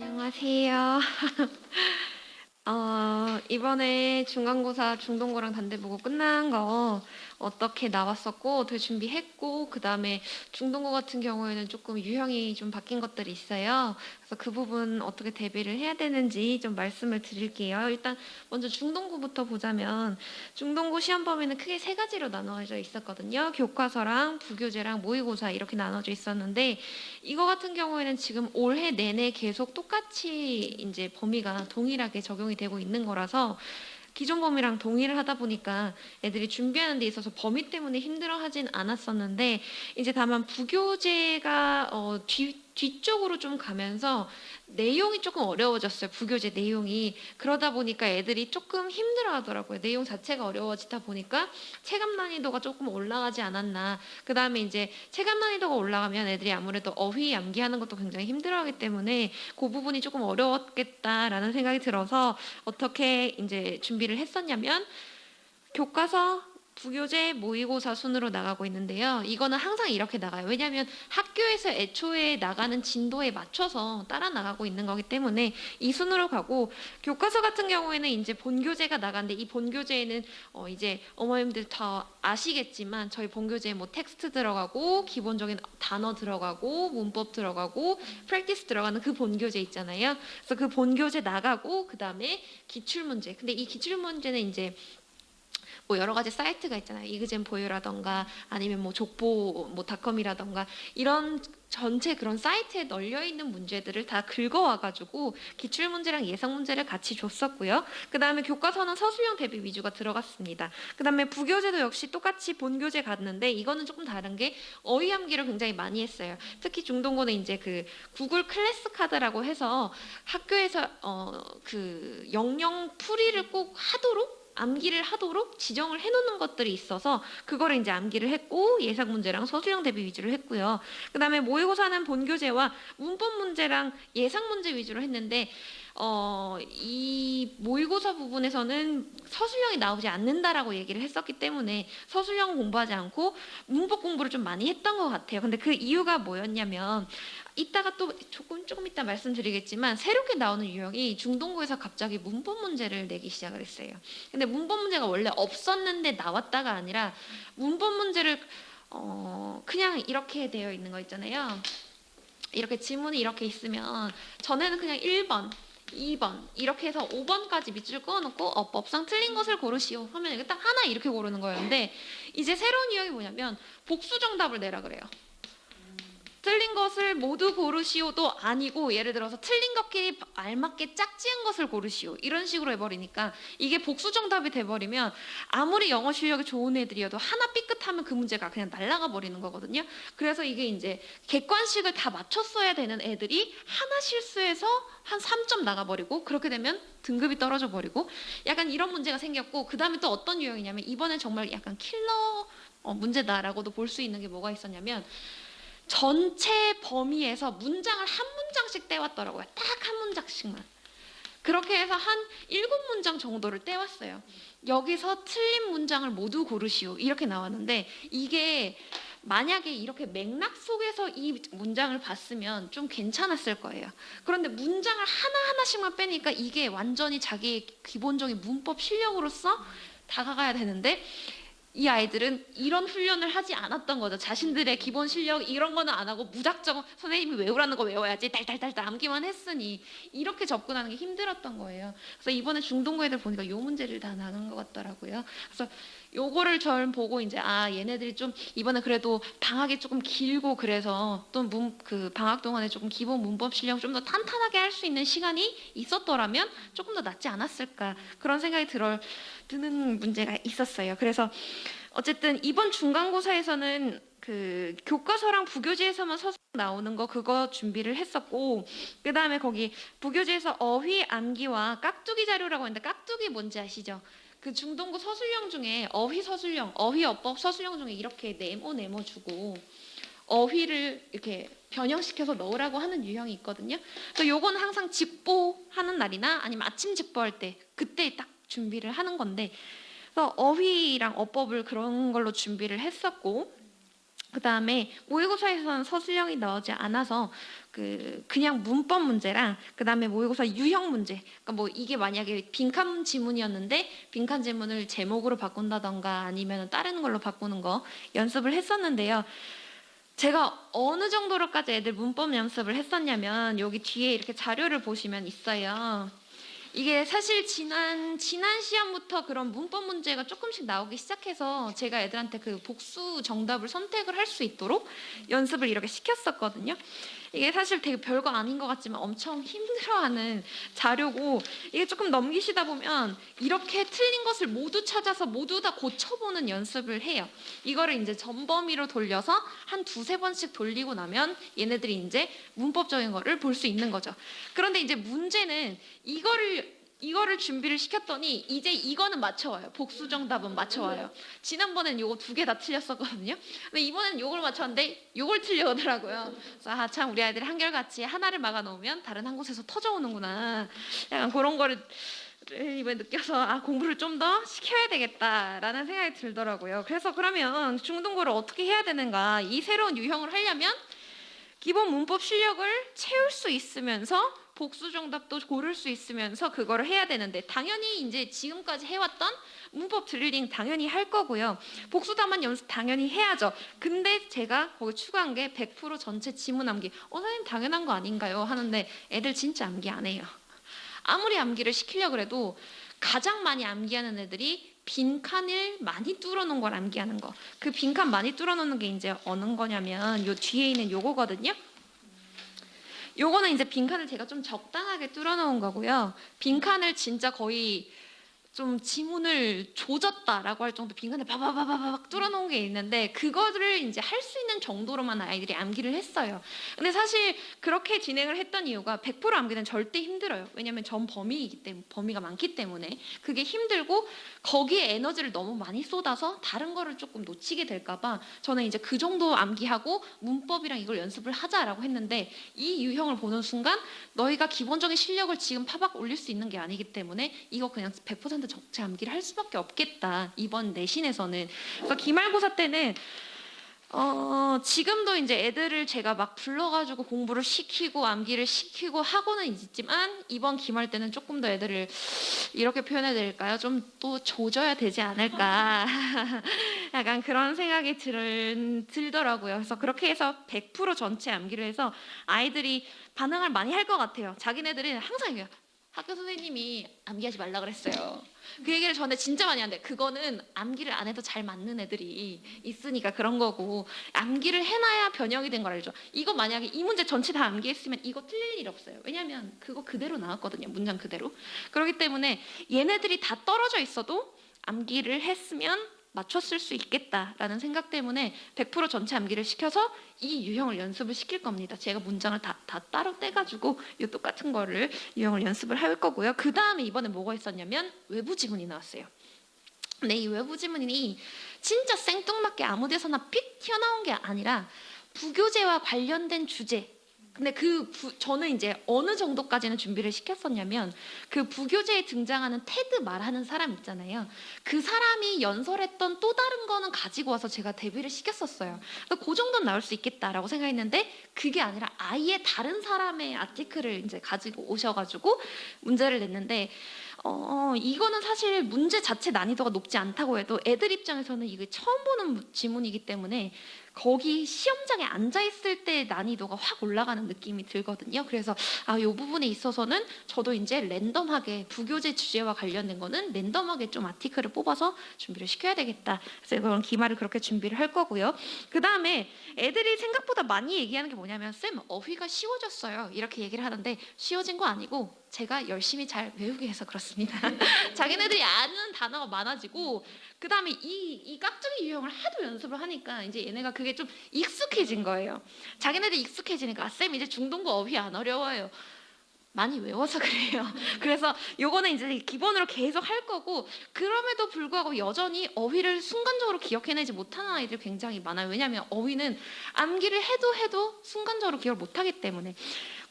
안녕하세요. 이번에 중간고사 중동고랑 단대보고 끝난 거 어떻게 나왔었고, 어떻게 준비했고, 그 다음에 중동고 같은 경우에는 조금 유형이 좀 바뀐 것들이 있어요. 그래서 그 부분 어떻게 대비를 해야 되는지 좀 말씀을 드릴게요. 일단 먼저 중동고부터 보자면, 중동고 시험 범위는 크게 세 가지로 나눠져 있었거든요. 교과서랑 부교재랑 모의고사 이렇게 나눠져 있었는데, 이거 같은 경우에는 지금 올해 내내 계속 똑같이 이제 범위가 동일하게 적용이 되고 있는 거라서 기존 범위랑 동의를 하다 보니까 애들이 준비하는 데 있어서 범위 때문에 힘들어하진 않았었는데, 이제 다만 부교재가 뒤쪽으로 좀 가면서 내용이 조금 어려워졌어요. 부교재 내용이. 그러다 보니까 애들이 조금 힘들어 하더라고요. 내용 자체가 어려워지다 보니까 체감 난이도가 조금 올라가지 않았나. 그 다음에 이제 체감 난이도가 올라가면 애들이 아무래도 어휘 암기하는 것도 굉장히 힘들어하기 때문에 그 부분이 조금 어려웠겠다라는 생각이 들어서 어떻게 이제 준비를 했었냐면, 교과서, 부교재, 모의고사 순으로 나가고 있는데요. 이거는 항상 이렇게 나가요. 왜냐하면 학교에서 애초에 나가는 진도에 맞춰서 따라 나가고 있는 거기 때문에 이 순으로 가고, 교과서 같은 경우에는 이제 본교재가 나가는데, 이 본교재에는 이제 어머님들 다 아시겠지만 저희 본교재에 뭐 텍스트 들어가고 기본적인 단어 들어가고 문법 들어가고 프랙티스 들어가는 그 본교재 있잖아요. 그래서 그 본교재 나가고, 그 다음에 기출문제. 근데 이 기출문제는 이제 뭐 여러 가지 사이트가 있잖아요. 이그젠 보유라던가 아니면 뭐 족보 뭐 닷컴이라던가 이런 전체 그런 사이트에 널려 있는 문제들을 다 긁어와가지고 기출 문제랑 예상 문제를 같이 줬었고요. 그 다음에 교과서는 서술형 대비 위주가 들어갔습니다. 그 다음에 부교재도 역시 똑같이 본교재 갔는데, 이거는 조금 다른 게 어휘 암기를 굉장히 많이 했어요. 특히 중동고는 이제 그 구글 클래스 카드라고 해서 학교에서 그 영영 풀이를 꼭 하도록 암기를 하도록 지정을 해놓는 것들이 있어서 그거를 이제 암기를 했고, 예상 문제랑 서술형 대비 위주로 했고요. 그 다음에 모의고사는 본교재와 문법 문제랑 예상 문제 위주로 했는데, 이 모의고사 부분에서는 서술형이 나오지 않는다라고 얘기를 했었기 때문에 서술형 공부하지 않고 문법 공부를 좀 많이 했던 것 같아요. 근데 그 이유가 뭐였냐면, 이따가 또 조금 이따 말씀드리겠지만 새롭게 나오는 유형이 중동고에서 갑자기 문법 문제를 내기 시작을 했어요. 근데 문법 문제가 원래 없었는데 나왔다가 아니라, 문법 문제를 그냥 이렇게 되어 있는 거 있잖아요. 이렇게 지문이 이렇게 있으면 전에는 그냥 1번 2번 이렇게 해서 5번까지 밑줄 그어놓고 법상 틀린 것을 고르시오 하면 이게 딱 하나 이렇게 고르는 거였는데, 이제 새로운 유형이 뭐냐면 복수 정답을 내라 그래요. 틀린 것을 모두 고르시오도 아니고, 예를 들어서 틀린 것끼리 알맞게 짝지은 것을 고르시오 이런 식으로 해버리니까 이게 복수 정답이 돼버리면 아무리 영어 실력이 좋은 애들이어도 하나 삐끗하면 그 문제가 그냥 날아가 버리는 거거든요. 그래서 이게 이제 객관식을 다 맞췄어야 되는 애들이 하나 실수해서 한 3점 나가버리고, 그렇게 되면 등급이 떨어져 버리고, 약간 이런 문제가 생겼고, 그 다음에 또 어떤 유형이냐면, 이번엔 정말 약간 킬러 문제다라고도 볼 수 있는 게 뭐가 있었냐면, 전체 범위에서 문장을 한 문장씩 떼왔더라고요. 딱 한 문장씩만. 그렇게 해서 한 7문장 정도를 떼왔어요. 여기서 틀린 문장을 모두 고르시오 이렇게 나왔는데, 이게 만약에 이렇게 맥락 속에서 이 문장을 봤으면 좀 괜찮았을 거예요. 그런데 문장을 하나하나씩만 빼니까 이게 완전히 자기의 기본적인 문법 실력으로서 다가가야 되는데, 이 아이들은 이런 훈련을 하지 않았던 거죠. 자신들의 기본 실력 이런 거는 안 하고 무작정 선생님이 외우라는 거 외워야지 달달달달 암기만 했으니 이렇게 접근하는 게 힘들었던 거예요. 그래서 이번에 중동고 애들 보니까 요 문제를 다 나눈 것 같더라고요. 그래서 요거를 전 보고 이제 얘네들이 좀 이번에 그래도 방학이 조금 길고, 그래서 또 그 방학 동안에 조금 기본 문법 실력 좀 더 탄탄하게 할 수 있는 시간이 있었더라면 조금 더 낫지 않았을까, 그런 생각이 드는 문제가 있었어요. 그래서 어쨌든 이번 중간고사에서는 그 교과서랑 부교재에서만 서술 나오는 거 그거 준비를 했었고, 그 다음에 거기 부교재에서 어휘 암기와 깍두기 자료라고 했는데, 깍두기 뭔지 아시죠? 그 중동고 서술형 중에 어휘 서술형, 어휘 어법 서술형 중에 이렇게 네모 주고 어휘를 이렇게 변형시켜서 넣으라고 하는 유형이 있거든요. 그래서 요거는 항상 직보하는 날이나 아니면 아침 직보할 때 그때 딱 준비를 하는 건데, 그래서 어휘랑 어법을 그런 걸로 준비를 했었고, 그다음에 모의고사에서는 서술형이 나오지 않아서 그냥 문법 문제랑 그다음에 모의고사 유형 문제. 그러니까 뭐 이게 만약에 빈칸 지문이었는데 빈칸 지문을 제목으로 바꾼다던가 아니면 다른 걸로 바꾸는 거 연습을 했었는데요. 제가 어느 정도로까지 애들 문법 연습을 했었냐면 여기 뒤에 이렇게 자료를 보시면 있어요. 이게 사실 지난 시험부터 그런 문법 문제가 조금씩 나오기 시작해서 제가 애들한테 그 복수 정답을 선택을 할 수 있도록 연습을 이렇게 시켰었거든요. 이게 사실 되게 별거 아닌 것 같지만 엄청 힘들어하는 자료고, 이게 조금 넘기시다 보면 이렇게 틀린 것을 모두 찾아서 모두 다 고쳐보는 연습을 해요. 이거를 이제 전범위로 돌려서 한 두세 번씩 돌리고 나면 얘네들이 이제 문법적인 거를 볼 수 있는 거죠. 그런데 이제 문제는 이거를 준비를 시켰더니 이제 이거는 맞춰와요. 복수 정답은 맞춰와요. 지난번엔 요거 두 개 다 틀렸었거든요. 근데 이번엔 요걸 맞췄는데 요걸 틀려오더라고요. 그래서 참 우리 아이들이 한결같이 하나를 막아놓으면 다른 한 곳에서 터져오는구나. 약간 그런 거를 이번에 느껴서 공부를 좀 더 시켜야 되겠다라는 생각이 들더라고요. 그래서 그러면 중등고를 어떻게 해야 되는가? 이 새로운 유형을 하려면 기본 문법 실력을 채울 수 있으면서 복수 정답도 고를 수 있으면서 그거를 해야 되는데, 당연히 이제 지금까지 해왔던 문법 드릴링 당연히 할 거고요. 복수 답안 연습 당연히 해야죠. 근데 제가 거기 추가한 게 100% 전체 지문 암기. 선생님 당연한 거 아닌가요? 하는데 애들 진짜 암기 안 해요. 아무리 암기를 시키려고 해도 가장 많이 암기하는 애들이 빈칸을 많이 뚫어놓은 걸 암기하는 거. 그 빈칸 많이 뚫어놓는 게 이제 어느 거냐면 요 뒤에 있는 요거거든요. 요거는 이제 빈칸을 제가 좀 적당하게 뚫어놓은 거고요. 빈칸을 진짜 거의 좀 지문을 조졌다라고 할 정도 빈칸을 바바바바박 뚫어놓은 게 있는데, 그거를 이제 할 수 있는 정도로만 아이들이 암기를 했어요. 근데 사실 그렇게 진행을 했던 이유가 100% 암기는 절대 힘들어요. 왜냐하면 전 범위가 많기 때문에 그게 힘들고, 거기에 에너지를 너무 많이 쏟아서 다른 거를 조금 놓치게 될까봐 저는 이제 그 정도 암기하고 문법이랑 이걸 연습을 하자라고 했는데, 이 유형을 보는 순간 너희가 기본적인 실력을 지금 파박 올릴 수 있는 게 아니기 때문에 이거 그냥 100% 적재 암기를 할 수밖에 없겠다, 이번 내신에서는. 그래서 기말고사 때는 지금도 이제 애들을 제가 막 불러가지고 공부를 시키고 암기를 시키고 하고는 있지만, 이번 기말 때는 조금 더 애들을 이렇게 표현해야 될까요? 좀 또 조져야 되지 않을까. 약간 그런 생각이 들더라고요. 그래서 그렇게 해서 100% 전체 암기를 해서 아이들이 반응을 많이 할 것 같아요. 자기네들은 항상 이래요. 학교 선생님이 암기하지 말라 그랬어요. 그 얘기를 저한테 진짜 많이 하는데, 그거는 암기를 안 해도 잘 맞는 애들이 있으니까 그런 거고, 암기를 해놔야 변형이 된 걸 알죠. 이거 만약에 이 문제 전체 다 암기했으면 이거 틀릴 일 없어요. 왜냐하면 그거 그대로 나왔거든요. 문장 그대로. 그렇기 때문에 얘네들이 다 떨어져 있어도 암기를 했으면 맞췄을 수 있겠다라는 생각 때문에 100% 전체 암기를 시켜서 이 유형을 연습을 시킬 겁니다. 제가 문장을 다 따로 떼가지고 이 똑같은 거를 유형을 연습을 할 거고요. 그 다음에 이번에 뭐가 있었냐면 외부 지문이 나왔어요. 근데 이 외부 지문이 진짜 생뚱맞게 아무 데서나 픽 튀어나온 게 아니라 부교재와 관련된 주제. 근데 저는 이제 어느 정도까지는 준비를 시켰었냐면, 그 부교재에 등장하는 테드 말하는 사람 있잖아요. 그 사람이 연설했던 또 다른 거는 가지고 와서 제가 대비를 시켰었어요. 그래서 그 정도는 나올 수 있겠다라고 생각했는데, 그게 아니라 아예 다른 사람의 아티클을 이제 가지고 오셔가지고 문제를 냈는데, 이거는 사실 문제 자체 난이도가 높지 않다고 해도 애들 입장에서는 이게 처음 보는 지문이기 때문에 거기 시험장에 앉아있을 때 난이도가 확 올라가는 느낌이 들거든요. 그래서 이 부분에 있어서는 저도 이제 랜덤하게 부교재 주제와 관련된 거는 랜덤하게 좀 아티클을 뽑아서 준비를 시켜야 되겠다. 그래서 그런 기말을 그렇게 준비를 할 거고요. 그 다음에 애들이 생각보다 많이 얘기하는 게 뭐냐면, 쌤 어휘가 쉬워졌어요, 이렇게 얘기를 하는데, 쉬워진 거 아니고 제가 열심히 잘 외우게 해서 그렇습니다. 자기네들이 아는 단어가 많아지고, 그 다음에 이 깍두기 유형을 하도 연습을 하니까 이제 얘네가 그게 좀 익숙해진 거예요. 자기네들 익숙해지니까 쌤 이제 중동고 어휘 안 어려워요. 많이 외워서 그래요. 그래서 요거는 이제 기본으로 계속 할 거고, 그럼에도 불구하고 여전히 어휘를 순간적으로 기억해내지 못하는 아이들이 굉장히 많아요. 왜냐하면 어휘는 암기를 해도 순간적으로 기억을 못하기 때문에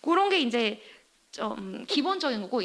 그런 게 이제 좀 기본적인 거고,